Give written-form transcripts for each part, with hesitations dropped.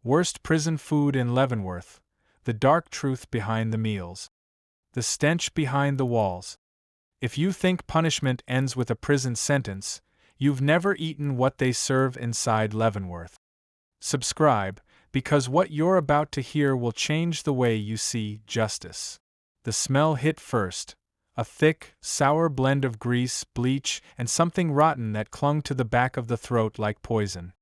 Worst prison food in Leavenworth. The dark truth behind the meals. The stench behind the walls. If you think punishment ends with a prison sentence, you've never eaten what they serve inside Leavenworth. Subscribe, because what you're about to hear will change the way you see justice. The smell hit first. A thick, sour blend of grease, bleach, and something rotten that clung to the back of the throat like poison.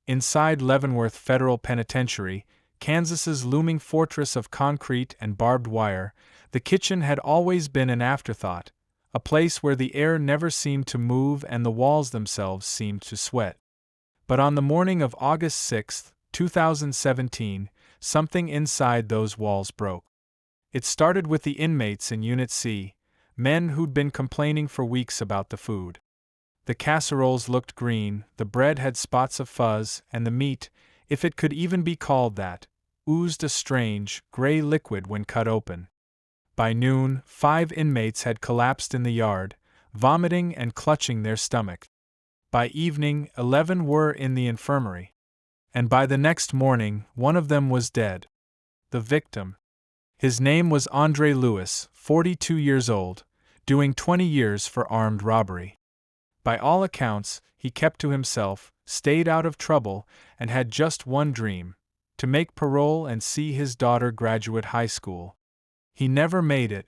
Inside Leavenworth Federal Penitentiary, Kansas's looming fortress of concrete and barbed wire, the kitchen had always been an afterthought, a place where the air never seemed to move and the walls themselves seemed to sweat. But on the morning of August 6, 2017, something inside those walls broke. It started with the inmates in Unit C, men who'd been complaining for weeks about the food. The casseroles looked green, the bread had spots of fuzz, and the meat, if it could even be called that, oozed a strange, gray liquid when cut open. By noon, 5 inmates had collapsed in the yard, vomiting and clutching their stomachs. By evening, 11 were in the infirmary. And by the next morning, one of them was dead. The victim. His name was Andre Lewis, 42 years old, doing 20 years for armed robbery. By all accounts, he kept to himself, stayed out of trouble, and had just one dream: to make parole and see his daughter graduate high school. He never made it.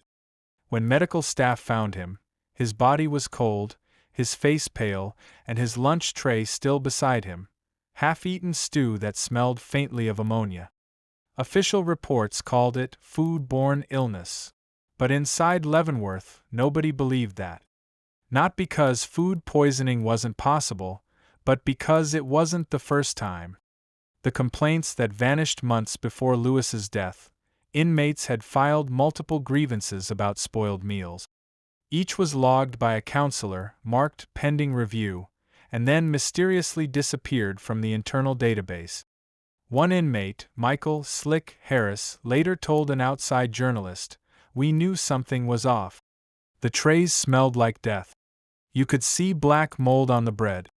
When medical staff found him, his body was cold, his face pale, and his lunch tray still beside him, half-eaten stew that smelled faintly of ammonia. Official reports called it food-borne illness. But inside Leavenworth, nobody believed that. Not because food poisoning wasn't possible, but because it wasn't the first time. The complaints that vanished months before Lewis's death, inmates had filed multiple grievances about spoiled meals. Each was logged by a counselor, marked pending review, and then mysteriously disappeared from the internal database. One inmate, Michael "Slick" Harris, later told an outside journalist, "We knew something was off. The trays smelled like death. You could see black mold on the bread.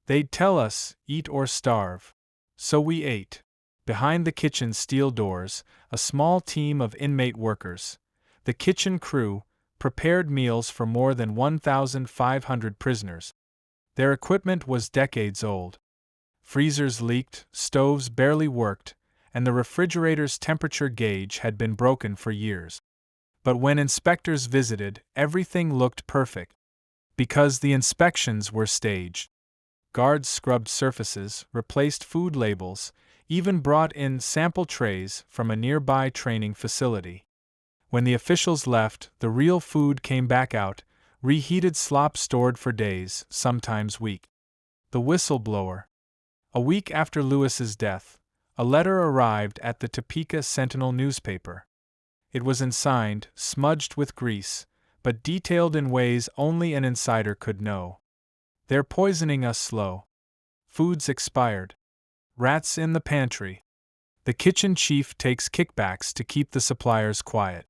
They'd tell us, eat or starve. So we ate." Behind the kitchen's steel doors, a small team of inmate workers, the kitchen crew, prepared meals for more than 1,500 prisoners. Their equipment was decades old. Freezers leaked, stoves barely worked, and the refrigerator's temperature gauge had been broken for years. But when inspectors visited, everything looked perfect. Because the inspections were staged. Guards scrubbed surfaces, replaced food labels, even brought in sample trays from a nearby training facility. When the officials left, the real food came back out, reheated slop stored for days, sometimes weeks. The whistleblower. A week after Lewis's death, a letter arrived at the Topeka Sentinel newspaper. It was unsigned, smudged with grease, but detailed in ways only an insider could know. "They're poisoning us slow. Food's expired. Rats in the pantry. The kitchen chief takes kickbacks to keep the suppliers quiet.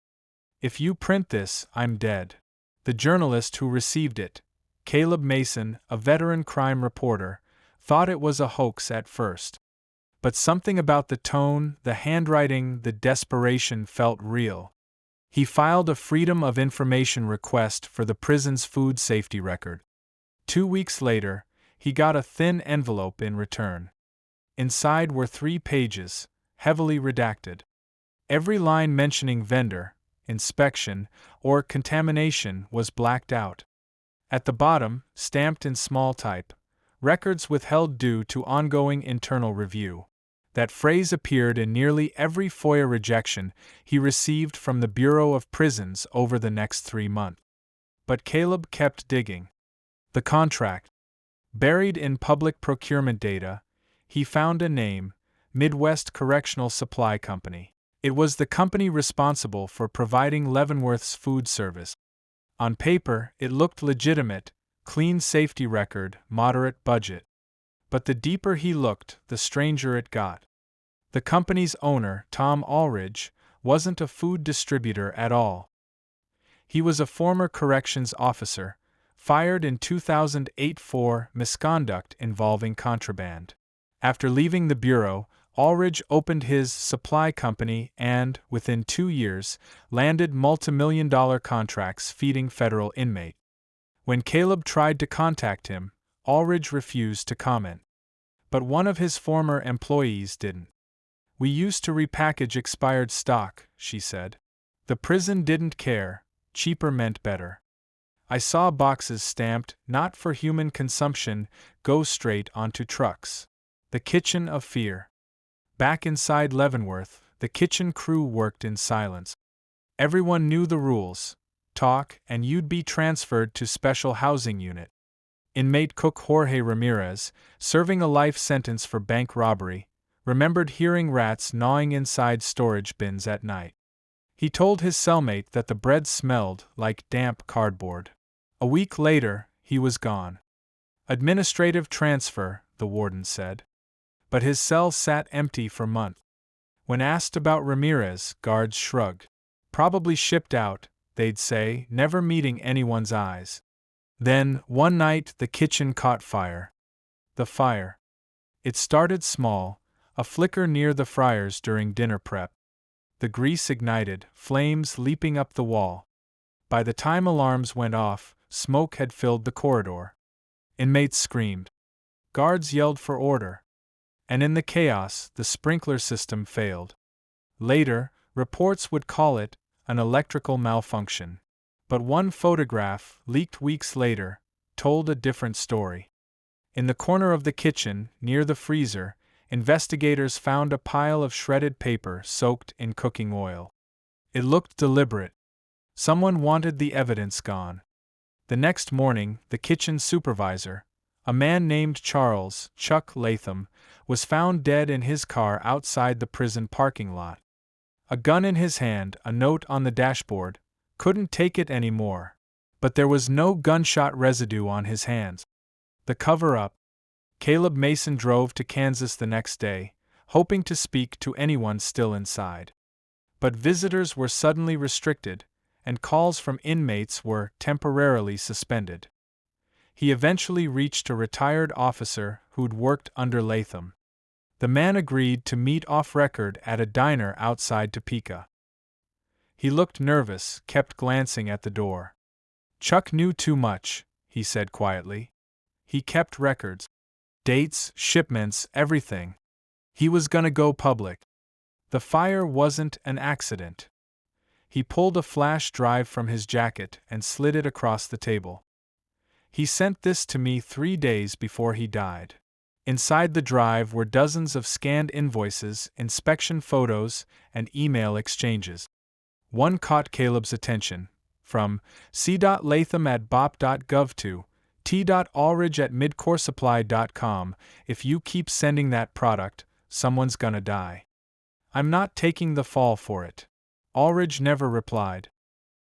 If you print this, I'm dead." The journalist who received it, Caleb Mason, a veteran crime reporter, thought it was a hoax at first. But something about the tone, the handwriting, the desperation felt real. He filed a Freedom of Information request for the prison's food safety record. 2 weeks later, he got a thin envelope in return. Inside were 3 pages, heavily redacted. Every line mentioning vendor, inspection, or contamination was blacked out. At the bottom, stamped in small type, "Records withheld due to ongoing internal review." That phrase appeared in nearly every FOIA rejection he received from the Bureau of Prisons over the next 3 months. But Caleb kept digging. The contract. Buried in public procurement data, he found a name: Midwest Correctional Supply Company. It was the company responsible for providing Leavenworth's food service. On paper, it looked legitimate: clean safety record, moderate budget. But the deeper he looked, the stranger it got. The company's owner, Tom Allridge, wasn't a food distributor at all. He was a former corrections officer, fired in 2008 for misconduct involving contraband. After leaving the bureau, Ulrich opened his supply company and, within 2 years, landed multimillion-dollar contracts feeding federal inmates. When Caleb tried to contact him, Ulrich refused to comment. But one of his former employees didn't. "We used to repackage expired stock," she said. "The prison didn't care, cheaper meant better. I saw boxes stamped, 'Not for human consumption,' go straight onto trucks." The kitchen of fear. Back inside Leavenworth, the kitchen crew worked in silence. Everyone knew the rules: talk, and you'd be transferred to special housing unit. Inmate cook Jorge Ramirez, serving a life sentence for bank robbery, remembered hearing rats gnawing inside storage bins at night. He told his cellmate that the bread smelled like damp cardboard. A week later, he was gone. "Administrative transfer," the warden said. But his cell sat empty for months. When asked about Ramirez, guards shrugged. "Probably shipped out," they'd say, never meeting anyone's eyes. Then, one night, the kitchen caught fire. The fire. It started small, a flicker near the fryers during dinner prep. The grease ignited, flames leaping up the wall. By the time alarms went off, smoke had filled the corridor. Inmates screamed. Guards yelled for order. And in the chaos, the sprinkler system failed. Later, reports would call it an electrical malfunction. But one photograph, leaked weeks later, told a different story. In the corner of the kitchen, near the freezer, investigators found a pile of shredded paper soaked in cooking oil. It looked deliberate. Someone wanted the evidence gone. The next morning, the kitchen supervisor, a man named Chuck Latham, was found dead in his car outside the prison parking lot. A gun in his hand, a note on the dashboard. Couldn't take it anymore. But there was no gunshot residue on his hands. The cover-up. Caleb Mason drove to Kansas the next day, hoping to speak to anyone still inside. But visitors were suddenly restricted, and calls from inmates were temporarily suspended. He eventually reached a retired officer who'd worked under Latham. The man agreed to meet off-record at a diner outside Topeka. He looked nervous, kept glancing at the door. "Chuck knew too much," he said quietly. "He kept records. Dates, shipments, everything. He was gonna go public. The fire wasn't an accident." He pulled a flash drive from his jacket and slid it across the table. "He sent this to me 3 days before he died." Inside the drive were dozens of scanned invoices, inspection photos, and email exchanges. One caught Caleb's attention, from c.latham@bop.gov to t.ulridge@midcoresupply.com. "If you keep sending that product, someone's gonna die. I'm not taking the fall for it." Ulrich never replied.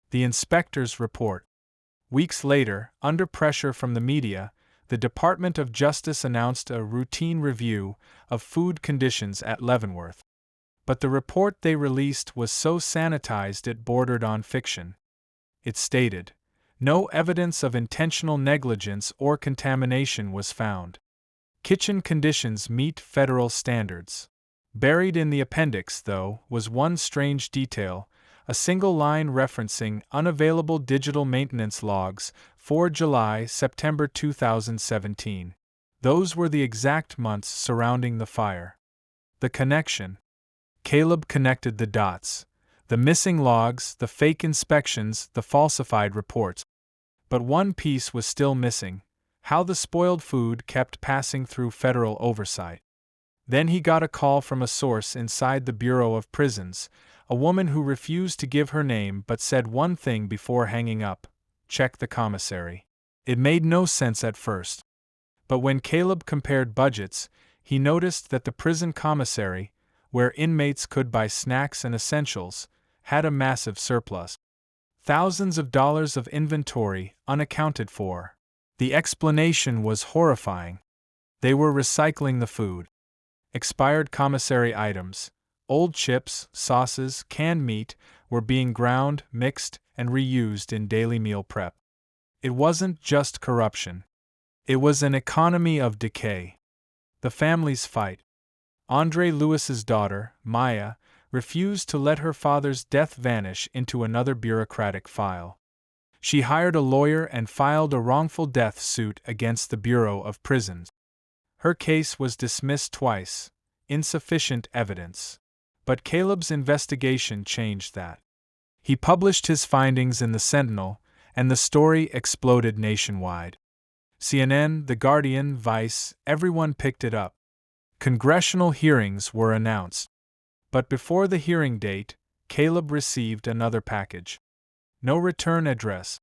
The inspector's report. Weeks later, under pressure from the media, the Department of Justice announced a routine review of food conditions at Leavenworth. But the report they released was so sanitized it bordered on fiction. It stated, "No evidence of intentional negligence or contamination was found. Kitchen conditions meet federal standards." Buried in the appendix, though, was one strange detail, a single line referencing unavailable digital maintenance logs for July-September 2017. Those were the exact months surrounding the fire. The connection. Caleb connected the dots. The missing logs, the fake inspections, the falsified reports. But one piece was still missing: how the spoiled food kept passing through federal oversight. Then he got a call from a source inside the Bureau of Prisons, a woman who refused to give her name but said one thing before hanging up: "Check the commissary." It made no sense at first. But when Caleb compared budgets, he noticed that the prison commissary, where inmates could buy snacks and essentials, had a massive surplus. Thousands of dollars of inventory unaccounted for. The explanation was horrifying. They were recycling the food. Expired commissary items, old chips, sauces, canned meat, were being ground, mixed, and reused in daily meal prep. It wasn't just corruption. It was an economy of decay. The families fight. Andre Lewis's daughter, Maya, refused to let her father's death vanish into another bureaucratic file. She hired a lawyer and filed a wrongful death suit against the Bureau of Prisons. Her case was dismissed twice, insufficient evidence. But Caleb's investigation changed that. He published his findings in the Sentinel, and the story exploded nationwide. CNN, The Guardian, Vice, everyone picked it up. Congressional hearings were announced. But before the hearing date, Caleb received another package. No return address.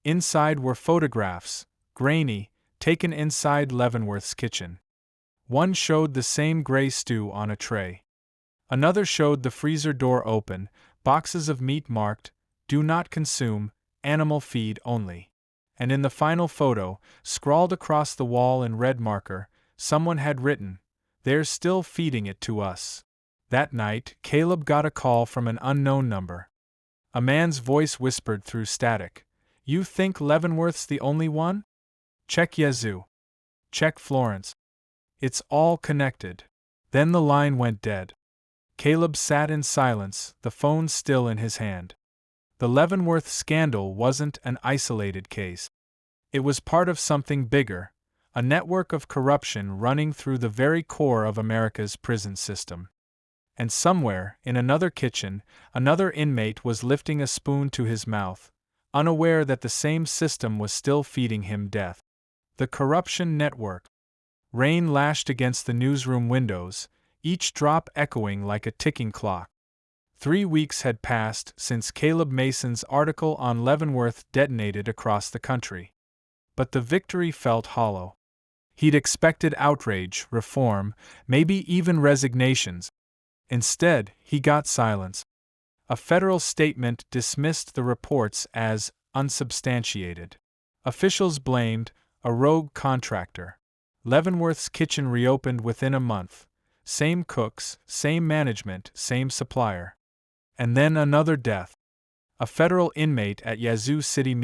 Inside were photographs, grainy, taken inside Leavenworth's kitchen. One showed the same gray stew on a tray. Another showed the freezer door open, boxes of meat marked, "Do not consume, animal feed only." And in the final photo, scrawled across the wall in red marker, someone had written, "They're still feeding it to us." That night, Caleb got a call from an unknown number. A man's voice whispered through static, "You think Leavenworth's the only one? Check Yazoo. Check Florence. It's all connected." Then the line went dead. Caleb sat in silence, the phone still in his hand. The Leavenworth scandal wasn't an isolated case. It was part of something bigger, a network of corruption running through the very core of America's prison system. And somewhere, in another kitchen, another inmate was lifting a spoon to his mouth, unaware that the same system was still feeding him death. The corruption network. Rain lashed against the newsroom windows, each drop echoing like a ticking clock. 3 weeks had passed since Caleb Mason's article on Leavenworth detonated across the country. But the victory felt hollow. He'd expected outrage, reform, maybe even resignations. Instead, he got silence. A federal statement dismissed the reports as unsubstantiated. Officials blamed a rogue contractor. Leavenworth's kitchen reopened within a month. Same cooks, same management, same supplier. And then another death. A federal inmate at Yazoo City,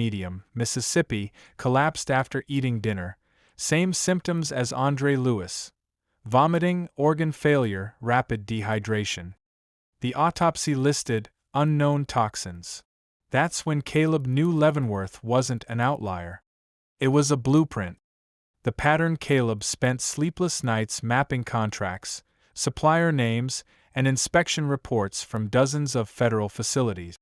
Mississippi, collapsed after eating dinner. Same symptoms as Andre Lewis. Vomiting, organ failure, rapid dehydration. The autopsy listed unknown toxins. That's when Caleb knew Leavenworth wasn't an outlier. It was a blueprint. The pattern. Caleb spent sleepless nights mapping contracts, supplier names, and inspection reports from dozens of federal facilities.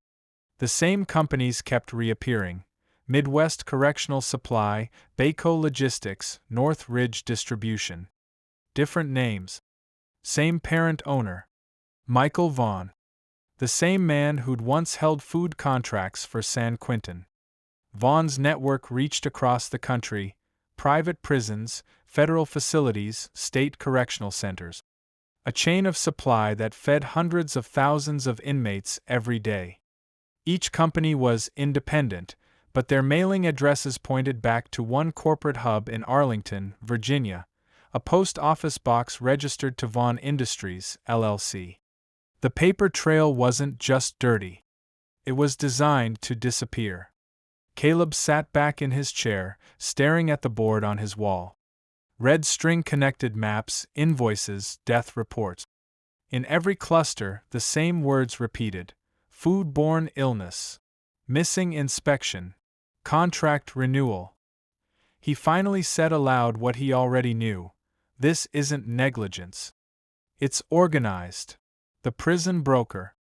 The same companies kept reappearing: Midwest Correctional Supply, Baco Logistics, North Ridge Distribution. Different names. Same parent owner. Michael Vaughn. The same man who'd once held food contracts for San Quentin. Vaughn's network reached across the country: private prisons, federal facilities, state correctional centers. A chain of supply that fed hundreds of thousands of inmates every day. Each company was independent, but their mailing addresses pointed back to one corporate hub in Arlington, Virginia, a post office box registered to Vaughn Industries, LLC. The paper trail wasn't just dirty. It was designed to disappear. Caleb sat back in his chair, staring at the board on his wall. Red string-connected maps, invoices, death reports. In every cluster, the same words repeated: foodborne illness, missing inspection, contract renewal. He finally said aloud what he already knew: this isn't negligence. It's organized. The prison broker.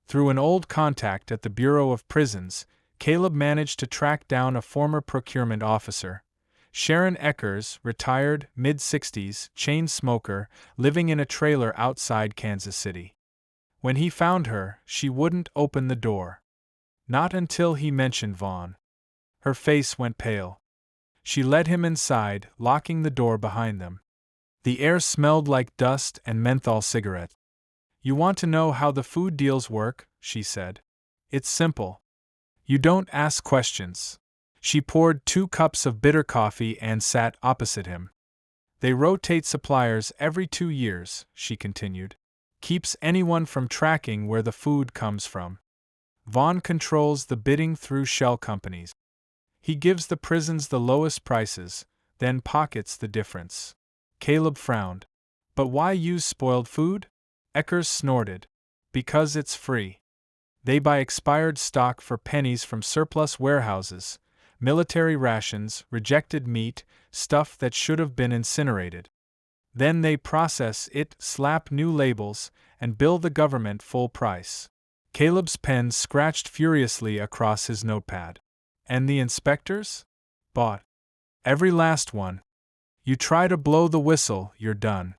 Through an old contact at the Bureau of Prisons, Caleb managed to track down a former procurement officer, Sharon Eckers, retired, mid-60s, chain smoker, living in a trailer outside Kansas City. When he found her, she wouldn't open the door. Not until he mentioned Vaughn. Her face went pale. She led him inside, locking the door behind them. The air smelled like dust and menthol cigarettes. "You want to know how the food deals work," she said. "It's simple. You don't ask questions." She poured 2 cups of bitter coffee and sat opposite him. "They rotate suppliers every 2 years," she continued. "Keeps anyone from tracking where the food comes from. Vaughn controls the bidding through shell companies. He gives the prisons the lowest prices, then pockets the difference." Caleb frowned. But why use spoiled food? Eckers snorted. Because it's free. They buy expired stock for pennies from surplus warehouses, military rations, rejected meat, stuff that should have been incinerated. Then they process it, slap new labels, and bill the government full price. Caleb's pen scratched furiously across his notepad. And the inspectors? Bought. Every last one. You try to blow the whistle, you're done.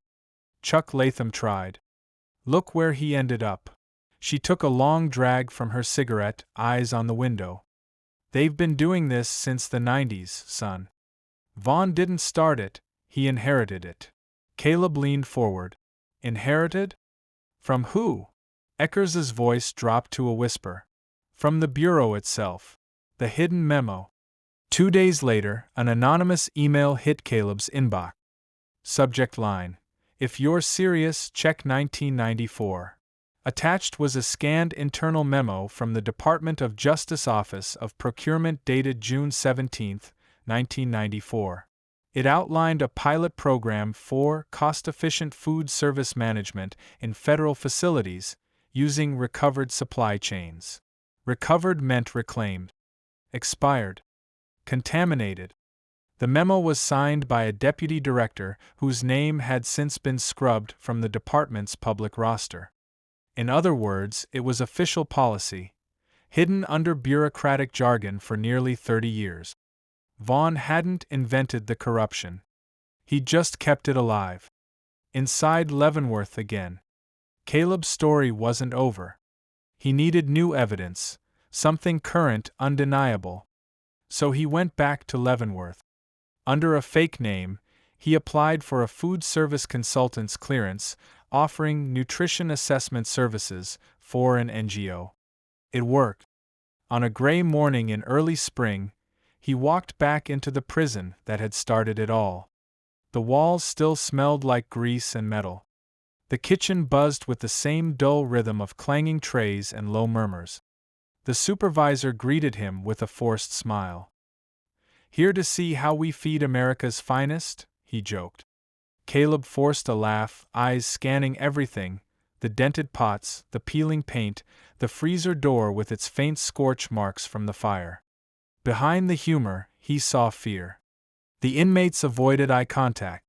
Chuck Latham tried. Look where he ended up. She took a long drag from her cigarette, eyes on the window. They've been doing this since the 90s, son. Vaughn didn't start it, he inherited it. Caleb leaned forward. Inherited? From who? Eckers's voice dropped to a whisper. From the Bureau itself. The hidden memo. 2 days later, an anonymous email hit Caleb's inbox. Subject line: If you're serious, check 1994. Attached was a scanned internal memo from the Department of Justice Office of Procurement dated June 17, 1994. It outlined a pilot program for cost-efficient food service management in federal facilities using recovered supply chains. Recovered meant reclaimed. Expired. Contaminated. The memo was signed by a deputy director whose name had since been scrubbed from the department's public roster. In other words, it was official policy, hidden under bureaucratic jargon for nearly 30 years. Vaughn hadn't invented the corruption. He'd just kept it alive. Inside Leavenworth again. Caleb's story wasn't over. He needed new evidence, something current, undeniable. So he went back to Leavenworth. Under a fake name, he applied for a food service consultant's clearance, offering nutrition assessment services for an NGO. It worked. On a gray morning in early spring, he walked back into the prison that had started it all. The walls still smelled like grease and metal. The kitchen buzzed with the same dull rhythm of clanging trays and low murmurs. The supervisor greeted him with a forced smile. Here to see how we feed America's finest? He joked. Caleb forced a laugh, eyes scanning everything, the dented pots, the peeling paint, the freezer door with its faint scorch marks from the fire. Behind the humor, he saw fear. The inmates avoided eye contact.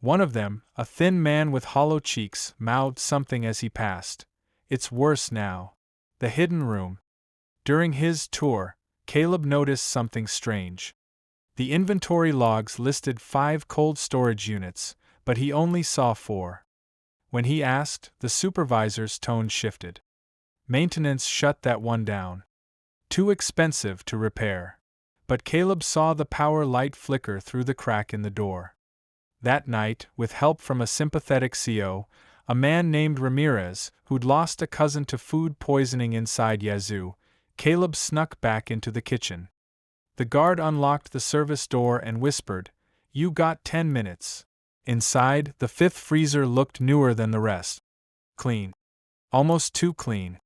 One of them, a thin man with hollow cheeks, mouthed something as he passed. It's worse now. The hidden room. During his tour, Caleb noticed something strange. The inventory logs listed 5 cold storage units, but he only saw 4. When he asked, the supervisor's tone shifted. Maintenance shut that one down. Too expensive to repair. But Caleb saw the power light flicker through the crack in the door. That night, with help from a sympathetic CO, a man named Ramirez, who'd lost a cousin to food poisoning inside Yazoo, Caleb snuck back into the kitchen. The guard unlocked the service door and whispered, "You got 10 minutes. Inside, the 5th freezer looked newer than the rest. Clean. Almost too clean.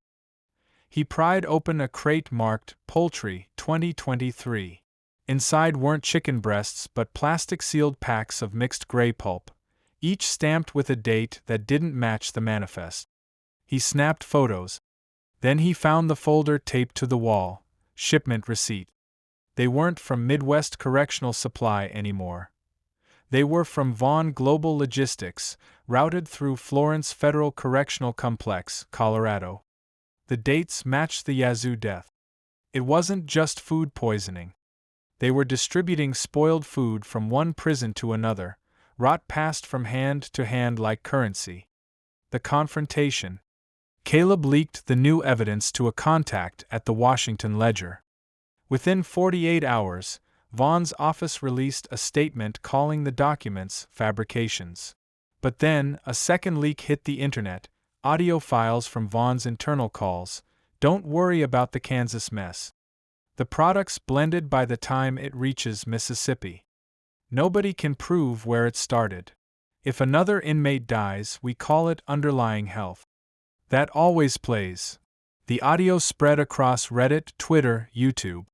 He pried open a crate marked Poultry 2023. Inside weren't chicken breasts but plastic-sealed packs of mixed gray pulp, each stamped with a date that didn't match the manifest. He snapped photos. Then he found the folder taped to the wall, shipment receipt. They weren't from Midwest Correctional Supply anymore. They were from Vaughn Global Logistics, routed through Florence Federal Correctional Complex, Colorado. The dates matched the Yazoo death. It wasn't just food poisoning. They were distributing spoiled food from one prison to another, rot passed from hand to hand like currency. The confrontation. Caleb leaked the new evidence to a contact at the Washington Ledger. Within 48 hours, Vaughn's office released a statement calling the documents fabrications. But then, a second leak hit the internet, audio files from Vaughn's internal calls. Don't worry about the Kansas mess. The product's blended by the time it reaches Mississippi. Nobody can prove where it started. If another inmate dies, we call it underlying health. That always plays. The audio spread across Reddit, Twitter, YouTube.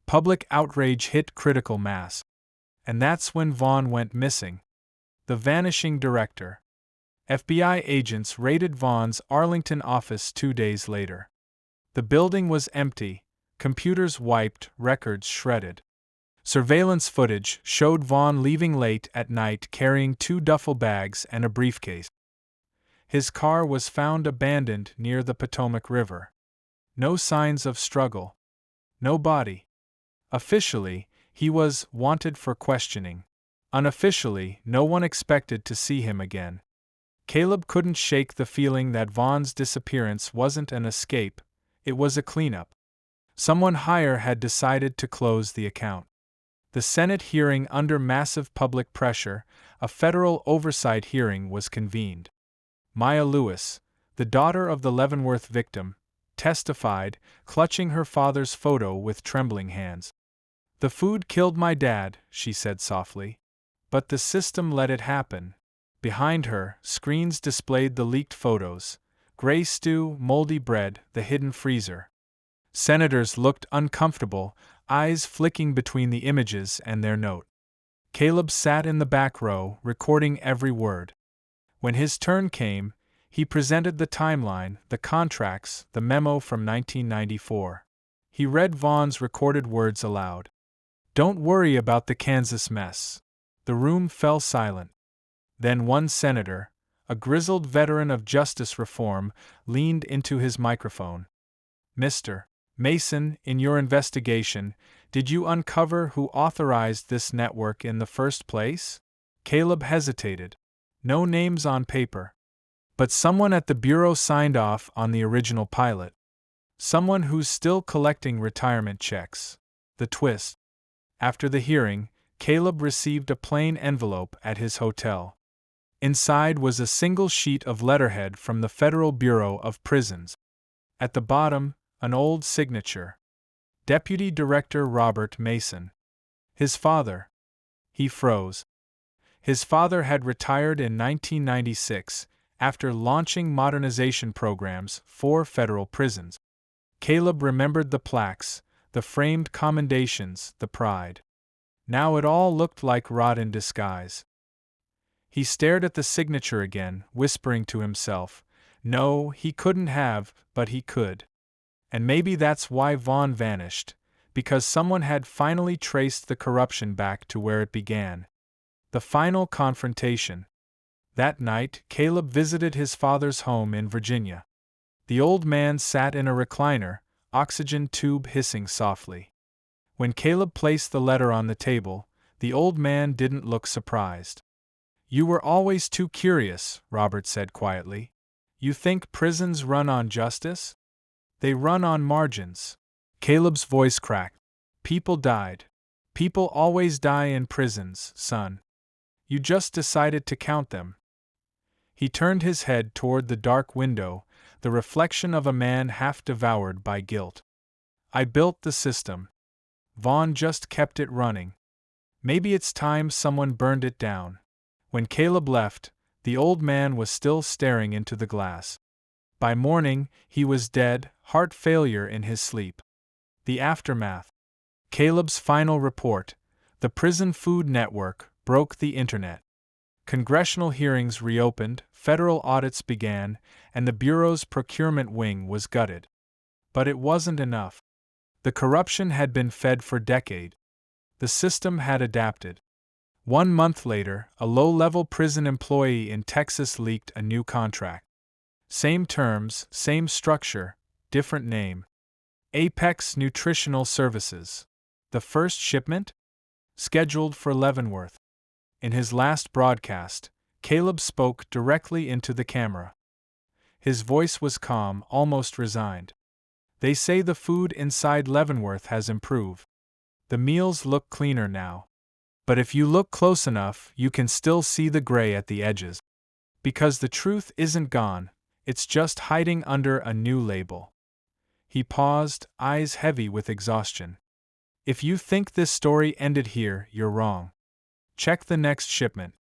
Public outrage hit critical mass. And that's when Vaughn went missing. The vanishing director. FBI agents raided Vaughn's Arlington office 2 days later. The building was empty, computers wiped, records shredded. Surveillance footage showed Vaughn leaving late at night carrying 2 duffel bags and a briefcase. His car was found abandoned near the Potomac River. No signs of struggle. No body. Officially, he was wanted for questioning. Unofficially, no one expected to see him again. Caleb couldn't shake the feeling that Vaughn's disappearance wasn't an escape, it was a cleanup. Someone higher had decided to close the account. The Senate hearing under massive public pressure, a federal oversight hearing was convened. Maya Lewis, the daughter of the Leavenworth victim, testified, clutching her father's photo with trembling hands. "The food killed my dad," she said softly. "But the system let it happen." Behind her, screens displayed the leaked photos: gray stew, moldy bread, the hidden freezer. Senators looked uncomfortable, eyes flicking between the images and their note. Caleb sat in the back row, recording every word. When his turn came, he presented the timeline, the contracts, the memo from 1994. He read Vaughn's recorded words aloud. "Don't worry about the Kansas mess." The room fell silent. Then one senator, a grizzled veteran of justice reform, leaned into his microphone. "Mr. Mason, in your investigation, did you uncover who authorized this network in the first place?" Caleb hesitated. "No names on paper. But someone at the Bureau signed off on the original pilot. Someone who's still collecting retirement checks." The twist. After the hearing, Caleb received a plain envelope at his hotel. Inside was a single sheet of letterhead from the Federal Bureau of Prisons. At the bottom, an old signature. Deputy Director Robert Mason. His father. He froze. His father had retired in 1996, after launching modernization programs for federal prisons. Caleb remembered the plaques, the framed commendations, the pride. Now it all looked like rot in disguise. He stared at the signature again, whispering to himself, no, he couldn't have, but he could. And maybe that's why Vaughn vanished, because someone had finally traced the corruption back to where it began. The final confrontation. That night, Caleb visited his father's home in Virginia. The old man sat in a recliner, oxygen tube hissing softly. When Caleb placed the letter on the table, the old man didn't look surprised. "You were always too curious," Robert said quietly. "You think prisons run on justice? They run on margins." Caleb's voice cracked. "People died. People always die in prisons, son. You just decided to count them." He turned his head toward the dark window, the reflection of a man half devoured by guilt. "I built the system. Vaughn just kept it running. Maybe it's time someone burned it down." When Caleb left, the old man was still staring into the glass. By morning, he was dead, heart failure in his sleep. The aftermath. Caleb's final report, the Prison Food Network, broke the internet. Congressional hearings reopened, federal audits began, and the Bureau's procurement wing was gutted. But it wasn't enough. The corruption had been fed for decades. The system had adapted. 1 month later, a low-level prison employee in Texas leaked a new contract. Same terms, same structure, different name. Apex Nutritional Services. The first shipment? Scheduled for Leavenworth. In his last broadcast, Caleb spoke directly into the camera. His voice was calm, almost resigned. "They say the food inside Leavenworth has improved. The meals look cleaner now. But if you look close enough, you can still see the gray at the edges. Because the truth isn't gone, it's just hiding under a new label." He paused, eyes heavy with exhaustion. "If you think this story ended here, you're wrong. Check the next shipment.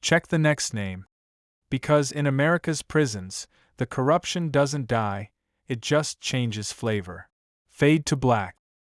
Check the next name. Because in America's prisons, the corruption doesn't die, it just changes flavor." Fade to black.